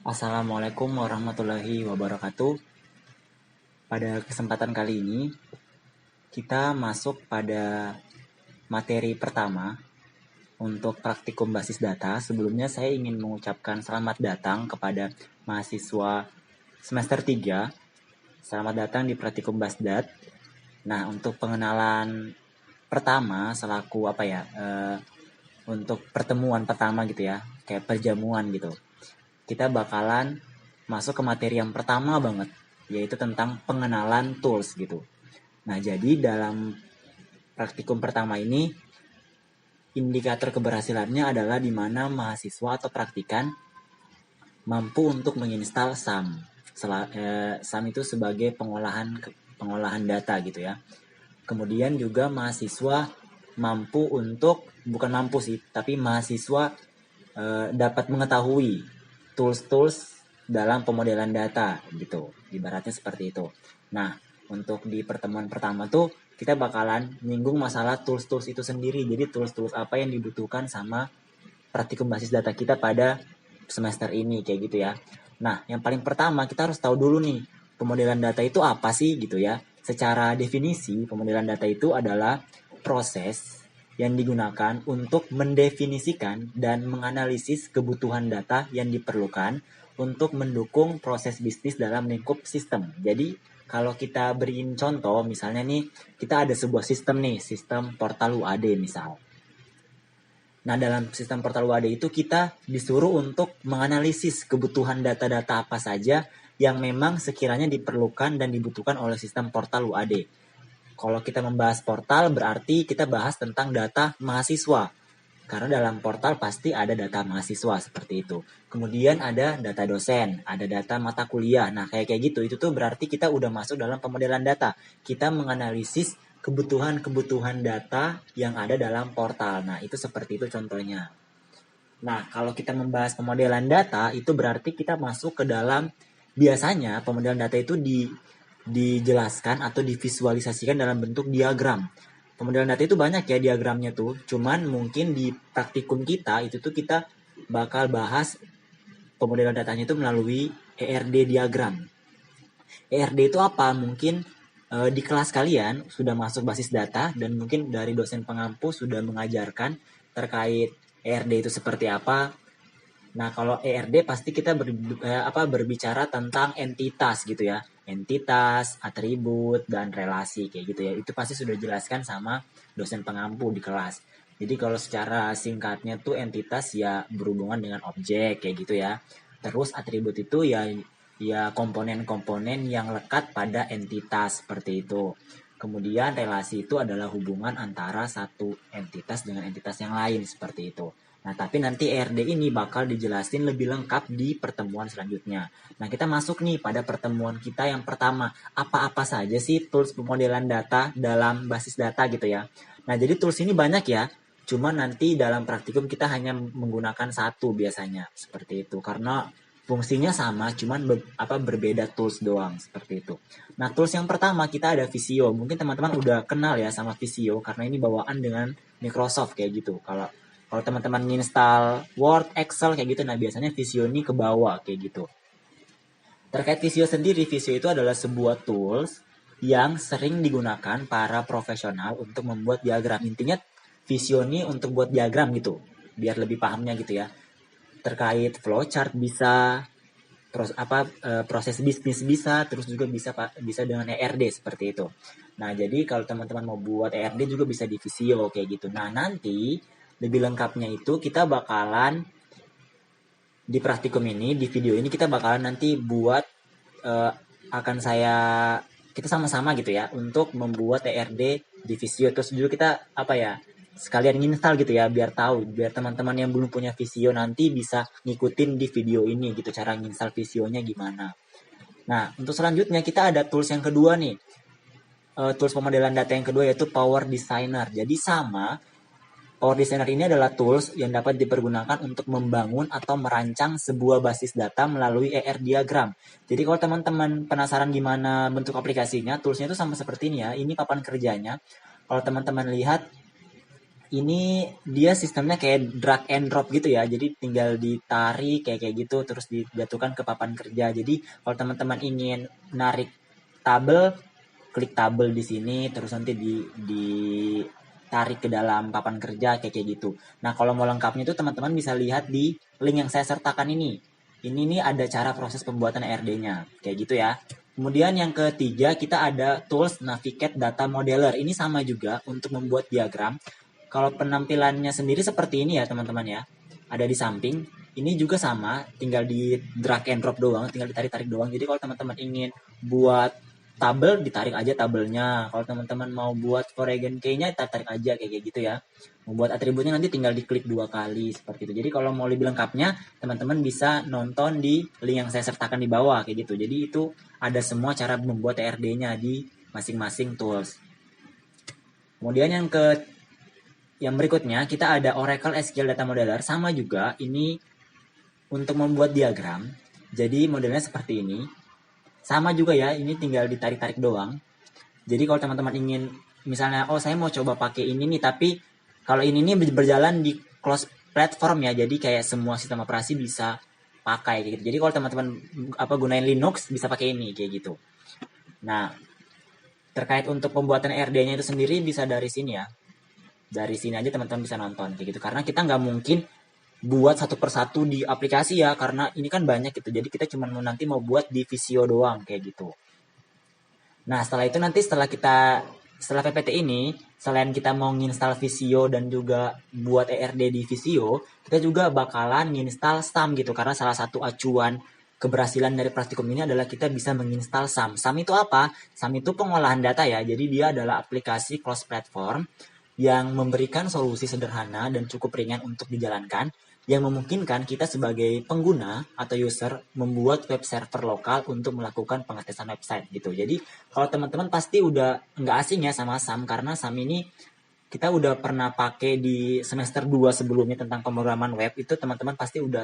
Assalamualaikum warahmatullahi wabarakatuh. Pada kesempatan kali ini, kita masuk pada materi pertama untuk praktikum basis data. Sebelumnya saya ingin mengucapkan selamat datang kepada mahasiswa semester 3. Selamat datang di praktikum Basdat. Nah, untuk pengenalan pertama selaku untuk pertemuan pertama gitu ya, kayak perjamuan gitu. Kita bakalan masuk ke materi yang pertama banget, yaitu tentang pengenalan tools gitu. Nah, jadi dalam praktikum pertama ini, indikator keberhasilannya adalah di mana mahasiswa atau praktikan mampu untuk menginstal SAM. SAM itu sebagai pengolahan data gitu ya. Kemudian juga mahasiswa mampu untuk, bukan mampu sih, tapi mahasiswa dapat mengetahui tools-tools dalam pemodelan data gitu, ibaratnya seperti itu. Nah, untuk di pertemuan pertama tuh kita bakalan nyinggung masalah tools-tools itu sendiri. Jadi tools-tools apa yang dibutuhkan sama praktikum basis data kita pada semester ini kayak gitu ya. Nah, yang paling pertama kita harus tahu dulu nih, pemodelan data itu apa sih gitu ya. Secara definisi, pemodelan data itu adalah proses yang digunakan untuk mendefinisikan dan menganalisis kebutuhan data yang diperlukan untuk mendukung proses bisnis dalam lingkup sistem. Jadi, kalau kita beriin contoh, misalnya nih, kita ada sebuah sistem nih, sistem portal UAD misal. Nah, dalam sistem portal UAD itu kita disuruh untuk menganalisis kebutuhan data-data apa saja yang memang sekiranya diperlukan dan dibutuhkan oleh sistem portal UAD. Kalau kita membahas portal berarti kita bahas tentang data mahasiswa. Karena dalam portal pasti ada data mahasiswa seperti itu. Kemudian ada data dosen, ada data mata kuliah. Nah, kayak gitu. Itu tuh berarti kita udah masuk dalam pemodelan data. Kita menganalisis kebutuhan-kebutuhan data yang ada dalam portal. Nah, itu seperti itu contohnya. Nah, kalau kita membahas pemodelan data, itu berarti kita masuk ke dalam, biasanya pemodelan data itu dijelaskan atau divisualisasikan dalam bentuk diagram. Pemodelan data itu banyak ya diagramnya tuh, cuman mungkin di praktikum kita itu tuh kita bakal bahas pemodelan datanya itu melalui ERD diagram. ERD itu apa? Mungkin di kelas kalian sudah masuk basis data dan mungkin dari dosen pengampu sudah mengajarkan terkait ERD itu seperti apa. Nah, kalau ERD pasti kita berbicara tentang entitas gitu ya. Entitas, atribut, dan relasi kayak gitu ya. Itu pasti sudah dijelaskan sama dosen pengampu di kelas. Jadi kalau secara singkatnya tuh entitas ya berhubungan dengan objek kayak gitu ya. Terus atribut itu ya komponen-komponen yang lekat pada entitas seperti itu. Kemudian relasi itu adalah hubungan antara satu entitas dengan entitas yang lain seperti itu. Nah, tapi nanti ERD ini bakal dijelasin lebih lengkap di pertemuan selanjutnya. Nah, kita masuk nih pada pertemuan kita yang pertama. Apa-apa saja sih tools pemodelan data dalam basis data gitu ya. Nah, jadi tools ini banyak ya. Cuma nanti dalam praktikum kita hanya menggunakan satu biasanya. Seperti itu. Karena fungsinya sama, cuman berbeda tools doang. Seperti itu. Nah, tools yang pertama kita ada Visio. Mungkin teman-teman udah kenal ya sama Visio. Karena ini bawaan dengan Microsoft kayak gitu. Kalau teman-teman install Word, Excel kayak gitu, nah biasanya Visio ini ke bawah kayak gitu. Terkait Visio sendiri, Visio itu adalah sebuah tools yang sering digunakan para profesional untuk membuat diagram. Intinya Visio ini untuk buat diagram gitu, biar lebih pahamnya gitu ya. Terkait flowchart bisa, proses bisnis bisa, terus juga bisa dengan ERD seperti itu. Nah, jadi kalau teman-teman mau buat ERD juga bisa di Visio kayak gitu. Nah, nanti lebih lengkapnya itu kita bakalan di praktikum ini, di video ini kita bakalan nanti buat akan kita sama-sama gitu ya untuk membuat ERD di Visio. Terus juga kita sekalian install gitu ya, biar tahu, biar teman-teman yang belum punya Visio nanti bisa ngikutin di video ini gitu cara nginstal Visionya gimana. Nah, untuk selanjutnya kita ada tools yang kedua nih. Tools pemodelan data yang kedua yaitu Power Designer. Jadi sama, Power Designer ini adalah tools yang dapat dipergunakan untuk membangun atau merancang sebuah basis data melalui ER diagram. Jadi kalau teman-teman penasaran gimana bentuk aplikasinya, toolsnya itu sama seperti ini ya. Ini papan kerjanya. Kalau teman-teman lihat, ini dia sistemnya kayak drag and drop gitu ya. Jadi tinggal ditarik kayak gitu terus dijatuhkan ke papan kerja. Jadi kalau teman-teman ingin narik tabel, klik tabel di sini terus nanti ditarik ke dalam papan kerja kayak gitu. Nah, kalau mau lengkapnya itu teman-teman bisa lihat di link yang saya sertakan ini. Ini nih ada cara proses pembuatan ERD-nya kayak gitu ya. Kemudian yang ketiga kita ada tools navigate data modeler. Ini sama juga untuk membuat diagram. Kalau penampilannya sendiri seperti ini ya teman-teman ya. Ada di samping. Ini juga sama, tinggal di drag and drop doang, tinggal ditarik-tarik doang. Jadi kalau teman-teman ingin buat tabel, ditarik aja tabelnya. Kalau teman-teman mau buat foreign key-nya, tarik aja kayak gitu ya. Membuat atributnya nanti tinggal diklik 2 kali seperti itu. Jadi kalau mau lebih lengkapnya, teman-teman bisa nonton di link yang saya sertakan di bawah kayak gitu. Jadi itu ada semua cara membuat TRD-nya di masing-masing tools. Kemudian yang berikutnya kita ada Oracle SQL Data Modeler, sama juga ini untuk membuat diagram. Jadi modelnya seperti ini. Sama juga ya, ini tinggal ditarik-tarik doang. Jadi kalau teman-teman ingin misalnya saya mau coba pakai ini nih, tapi kalau ini nih berjalan di closed platform ya, jadi kayak semua sistem operasi bisa pakai kayak gitu. Jadi kalau teman-teman gunain Linux bisa pakai ini kayak gitu. Nah, terkait untuk pembuatan RD-nya itu sendiri bisa dari sini ya. Dari sini aja teman-teman bisa nonton kayak gitu. Karena kita nggak mungkin buat satu persatu di aplikasi ya, karena ini kan banyak gitu. Jadi kita cuma nanti mau buat di Visio doang kayak gitu. Nah, setelah itu nanti setelah PPT ini, selain kita mau nginstal Visio dan juga buat ERD di Visio, kita juga bakalan nginstal SAM gitu. Karena salah satu acuan keberhasilan dari praktikum ini adalah kita bisa menginstal SAM. SAM itu apa? SAM itu pengolahan data ya. Jadi dia adalah aplikasi cross platform yang memberikan solusi sederhana dan cukup ringan untuk dijalankan, yang memungkinkan kita sebagai pengguna atau user membuat web server lokal untuk melakukan pengetesan website gitu. Jadi kalau teman-teman pasti udah nggak asing ya sama SAM, karena SAM ini kita udah pernah pakai di semester 2 sebelumnya tentang pemrograman web, itu teman-teman pasti udah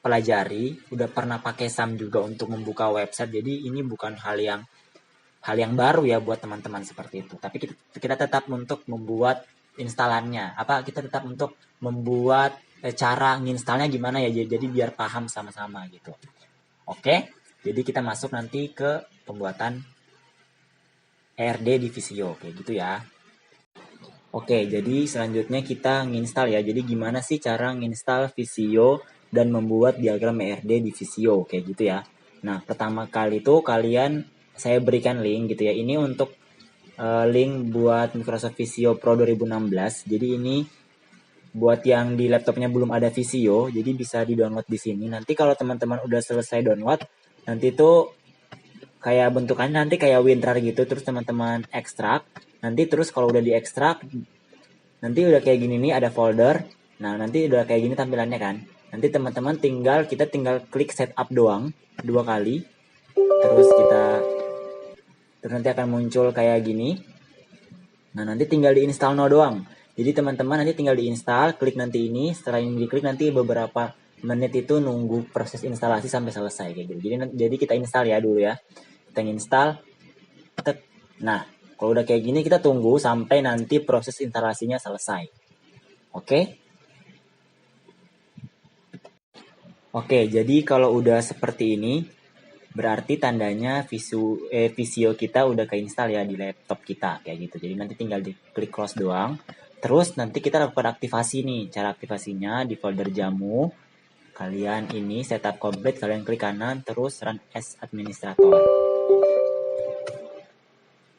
pelajari, udah pernah pakai SAM juga untuk membuka website. Jadi ini bukan hal yang baru ya buat teman-teman seperti itu. Tapi kita tetap untuk membuat instalannya. Kita tetap untuk membuat cara nginstalnya gimana ya. Jadi biar paham sama-sama gitu. Oke, jadi kita masuk nanti ke pembuatan ERD di Visio kayak gitu ya. Oke, jadi selanjutnya kita nginstal ya. Jadi gimana sih cara nginstal Visio dan membuat diagram ERD di Visio kayak gitu ya. Nah, pertama kali itu saya berikan link gitu ya. Ini untuk link buat Microsoft Visio Pro 2016. Jadi ini buat yang di laptopnya belum ada Visio, jadi bisa di-download di sini. Nanti kalau teman-teman udah selesai download, nanti itu kayak bentukannya nanti kayak WinRAR gitu, terus teman-teman ekstrak. Nanti terus kalau udah diekstrak, nanti udah kayak gini nih, ada folder. Nah, nanti udah kayak gini tampilannya kan. Nanti teman-teman kita tinggal klik setup doang 2 kali. Terus nanti akan muncul kayak gini. Nah, nanti tinggal diinstal doang. Jadi teman-teman nanti tinggal diinstal, klik nanti ini, setelah ini diklik nanti beberapa menit itu nunggu proses instalasi sampai selesai kayak gitu. Jadi kita install ya dulu ya. Kita install. Nah, kalau udah kayak gini kita tunggu sampai nanti proses instalasinya selesai. Oke? Oke, jadi kalau udah seperti ini, berarti tandanya Visio kita udah keinstal ya di laptop kita kayak gitu. Jadi nanti tinggal diklik close doang. Terus nanti kita lakukan aktivasi nih. Cara aktivasinya di folder jamu. Kalian ini setup complete, kalian klik kanan terus run as administrator.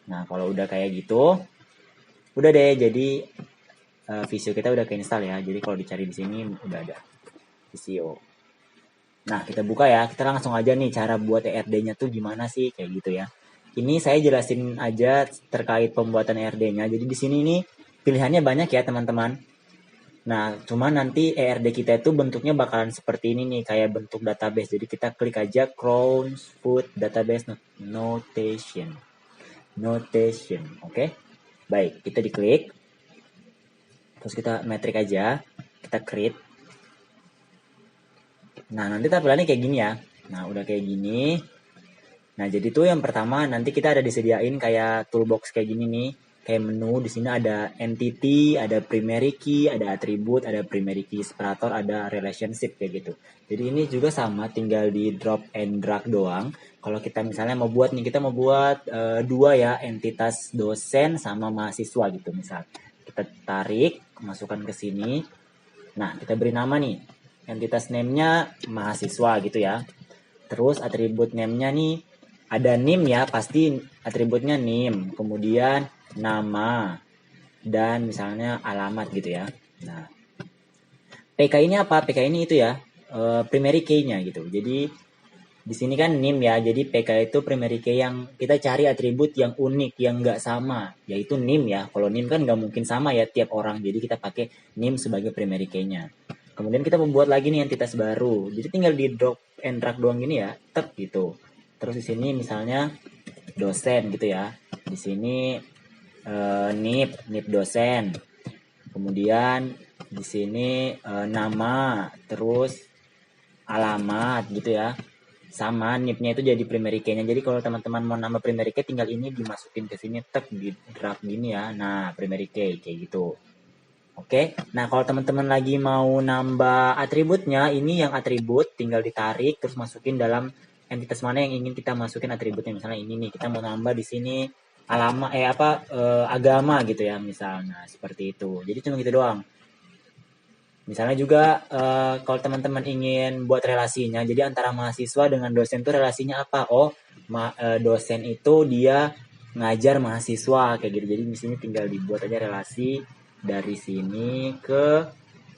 Nah, kalau udah kayak gitu, udah deh, jadi Visio kita udah keinstal ya. Jadi kalau dicari di sini udah ada Visio. Nah, kita buka ya. Kita langsung aja nih cara buat ERD-nya tuh gimana sih kayak gitu ya. Ini saya jelasin aja terkait pembuatan ERD-nya. Jadi di sini nih pilihannya banyak ya, teman-teman. Nah, cuma nanti ERD kita itu bentuknya bakalan seperti ini nih, kayak bentuk database. Jadi kita klik aja Crown's Food Database Notation. Oke? Baik, kita diklik. Terus kita metrik aja. Kita create. Nah, nanti tampilannya kayak gini ya. Nah, udah kayak gini. Nah, jadi tuh yang pertama nanti kita ada disediain kayak toolbox kayak gini nih. kayak menu. Di sini ada entity, ada primary key, ada atribut, ada primary key separator, ada relationship kayak gitu. Jadi ini juga sama, tinggal di drop and drag doang. Kalau kita misalnya mau buat nih, kita mau buat dua ya, entitas dosen sama mahasiswa gitu misal. Kita tarik, masukkan ke sini. Nah, kita beri nama nih. Entitas name-nya mahasiswa gitu ya. Terus atribut name-nya nih ada nim ya, pasti atributnya nim. Kemudian nama dan misalnya alamat gitu ya. Nah, PK ini apa? PK ini itu ya, primary key-nya gitu. Jadi di sini kan nim ya, jadi PK itu primary key yang kita cari atribut yang unik, yang nggak sama, yaitu nim ya. Kalau nim kan nggak mungkin sama ya tiap orang, jadi kita pakai nim sebagai primary key-nya. Kemudian kita membuat lagi nih entitas baru, jadi tinggal di drop and drag doang gini ya, tek gitu. Terus di sini misalnya dosen gitu ya, di sini nip dosen. Kemudian di sini nama, terus alamat gitu ya. Sama nipnya itu jadi primary key-nya. Jadi kalau teman-teman mau nambah primary key, tinggal ini dimasukin ke sini, tek di drag gini ya. Nah, primary key kayak gitu. Oke. Nah, kalau teman-teman lagi mau nambah atributnya, ini yang atribut tinggal ditarik terus masukin dalam entitas mana yang ingin kita masukin atributnya. Misalnya ini nih, kita mau nambah di sini agama gitu ya misalnya, seperti itu. Jadi cuma gitu doang. Misalnya juga kalau teman-teman ingin buat relasinya, jadi antara mahasiswa dengan dosen itu relasinya apa? Oh, dosen itu dia ngajar mahasiswa kayak gitu. Jadi di sini tinggal dibuat aja relasi dari sini ke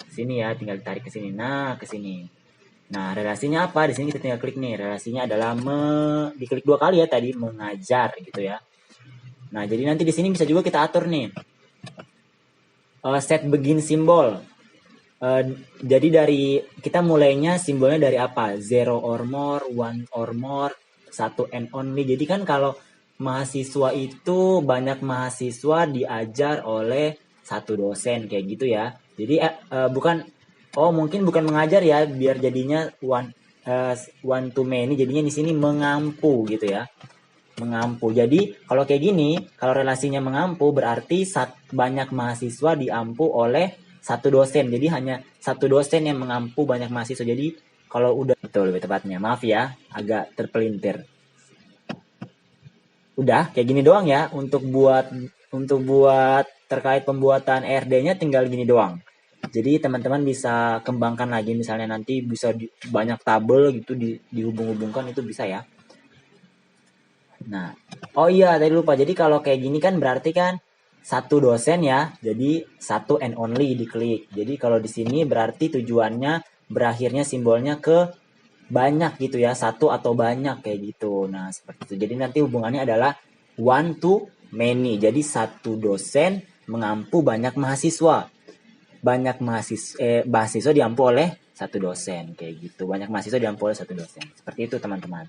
sini ya, tinggal ditarik ke sini. Nah, ke sini. Nah, relasinya apa? Di sini kita tinggal klik nih. Relasinya adalah diklik 2 kali ya tadi, mengajar gitu ya. Nah, jadi nanti di sini bisa juga kita atur nih. Set begin simbol. Jadi dari kita mulainya simbolnya dari apa? Zero or more, one or more, satu and only. Jadi kan kalau mahasiswa itu banyak mahasiswa diajar oleh satu dosen kayak gitu ya. Jadi mungkin bukan mengajar ya, biar jadinya one to many. Jadinya di sini mengampu gitu ya. Mengampu. Jadi kalau kayak gini, kalau relasinya mengampu berarti banyak mahasiswa diampu oleh satu dosen. Jadi hanya satu dosen yang mengampu banyak mahasiswa. Jadi kalau udah itu lebih tepatnya. Maaf ya, agak terpelintir. Udah kayak gini doang ya untuk buat terkait pembuatan ERD-nya tinggal gini doang. Jadi teman-teman bisa kembangkan lagi, misalnya nanti bisa banyak tabel gitu dihubung-hubungkan, itu bisa ya. Nah, oh iya tadi lupa. Jadi kalau kayak gini kan berarti kan satu dosen ya. Jadi satu and only diklik. Jadi kalau di sini berarti tujuannya berakhirnya simbolnya ke banyak gitu ya, satu atau banyak kayak gitu. Nah, seperti itu. Jadi nanti hubungannya adalah one to many. Jadi satu dosen mengampu banyak mahasiswa. Banyak mahasiswa diampu oleh satu dosen kayak gitu. Banyak mahasiswa diampu oleh satu dosen. Seperti itu, teman-teman.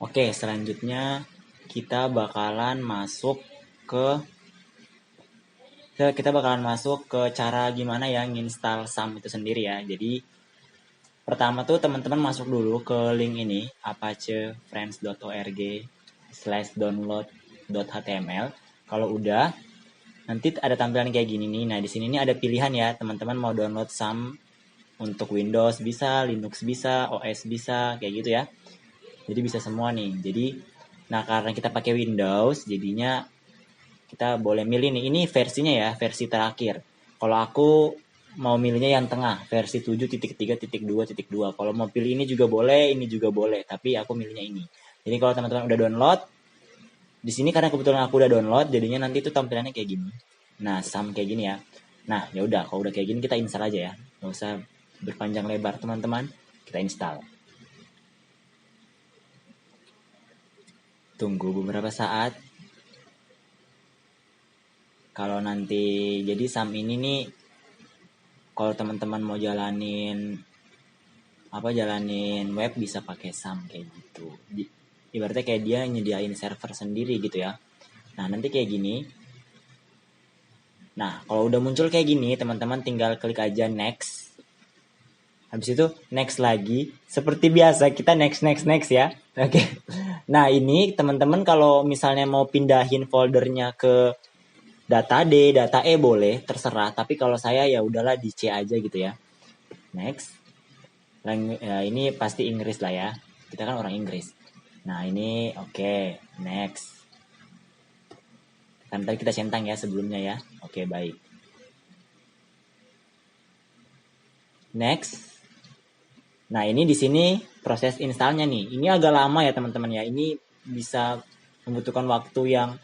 Oke, selanjutnya kita bakalan masuk ke cara gimana ya nginstal SAM itu sendiri ya. Jadi pertama tuh teman-teman masuk dulu ke link ini apacefriends.org/download.html. Kalau udah, nanti ada tampilan kayak gini nih. Nah, di sini nih ada pilihan ya, teman-teman mau download SAM untuk Windows bisa, Linux bisa, OS bisa, kayak gitu ya. Jadi bisa semua nih. Jadi, nah karena kita pakai Windows, jadinya kita boleh milih nih. Ini versinya ya, versi terakhir. Kalau aku mau milihnya yang tengah, versi 7.3.2.2. Kalau mau pilih ini juga boleh, ini juga boleh. Tapi aku milihnya ini. Jadi kalau teman-teman udah download, di sini karena kebetulan aku udah download, jadinya nanti itu tampilannya kayak gini. Nah, SAM kayak gini ya. Nah, ya udah, kalau udah kayak gini kita install aja ya. Nggak usah berpanjang lebar, teman-teman. Kita install. Tunggu beberapa saat. Kalau nanti jadi SAM ini nih, kalau teman-teman mau jalanin web bisa pakai SAM kayak gitu. Ibaratnya kayak dia nyediain server sendiri gitu ya. Nah, nanti kayak gini. Nah, kalau udah muncul kayak gini, teman-teman tinggal klik aja next. Habis itu next lagi. Seperti biasa kita next ya. Oke. Nah, ini teman-teman kalau misalnya mau pindahin foldernya ke data D, data E boleh, terserah. Tapi kalau saya ya udahlah di C aja gitu ya. Next. Ya, ini pasti Inggris lah ya. Kita kan orang Inggris. Nah, ini oke. Next. Kan tadi kita centang ya sebelumnya ya. Oke, baik. Next. Nah, ini di sini proses installnya nih. Ini agak lama ya teman-teman ya. Ini bisa membutuhkan waktu yang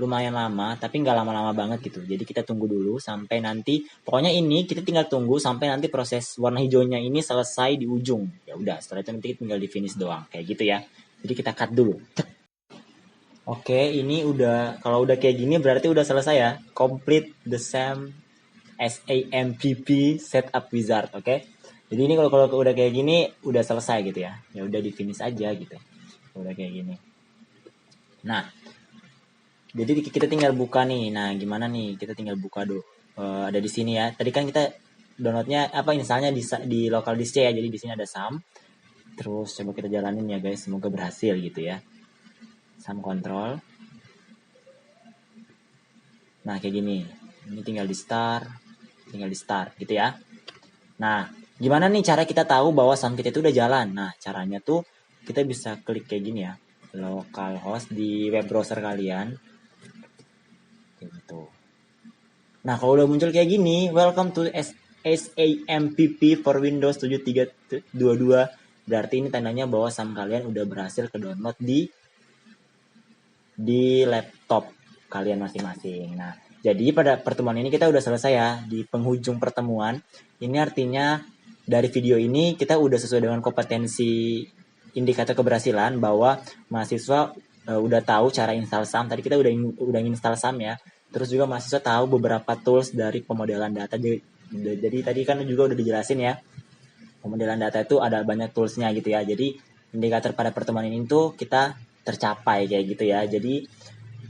lumayan lama, tapi nggak lama-lama banget gitu. Jadi kita tunggu dulu sampai nanti, pokoknya ini kita tinggal tunggu sampai nanti proses warna hijaunya ini selesai di ujung. Ya udah, setelah itu nanti tinggal di finish doang, kayak gitu ya. Jadi kita cut dulu. Oke, ini udah, kalau udah kayak gini berarti udah selesai ya. Complete the same SAMPP setup wizard, oke? Jadi ini kalau udah kayak gini udah selesai gitu ya. Ya udah di finish aja gitu. Udah kayak gini. Nah, jadi kita tinggal buka nih. Nah, gimana nih? Kita tinggal buka dulu. Ada di sini ya. Tadi kan kita downloadnya installnya di local disk ya. Jadi di sini ada SAM. Terus coba kita jalanin ya guys. Semoga berhasil gitu ya. SAM control. Nah, kayak gini. Ini tinggal di start gitu ya. Nah, gimana nih cara kita tahu bahwa SAM kita itu udah jalan? Nah, caranya tuh kita bisa klik kayak gini ya. Localhost di web browser kalian. Gitu. Nah, kalau udah muncul kayak gini, welcome to SAMPP for Windows 7322. Berarti ini tandanya bahwa SAM kalian udah berhasil ke download di laptop kalian masing-masing. Nah, jadi pada pertemuan ini kita udah selesai ya. Di penghujung pertemuan, ini artinya dari video ini kita udah sesuai dengan kompetensi indikator keberhasilan bahwa mahasiswa udah tahu cara install SAM. Tadi kita udah install SAM ya. Terus juga mahasiswa tahu beberapa tools dari pemodelan data. Jadi tadi kan juga udah dijelasin ya. Pemodelan data itu ada banyak toolsnya gitu ya. Jadi indikator pada pertemuan ini tuh kita tercapai kayak gitu ya. Jadi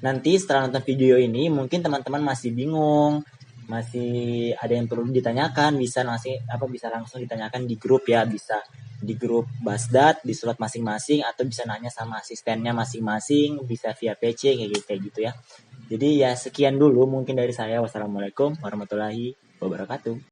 nanti setelah nonton video ini mungkin teman-teman masih bingung, masih ada yang perlu ditanyakan, bisa langsung ditanyakan di grup ya, bisa di grup Basdat di slot masing-masing atau bisa nanya sama asistennya masing-masing, bisa via PC kayak gitu ya. Jadi ya sekian dulu mungkin dari saya. Wassalamualaikum warahmatullahi wabarakatuh.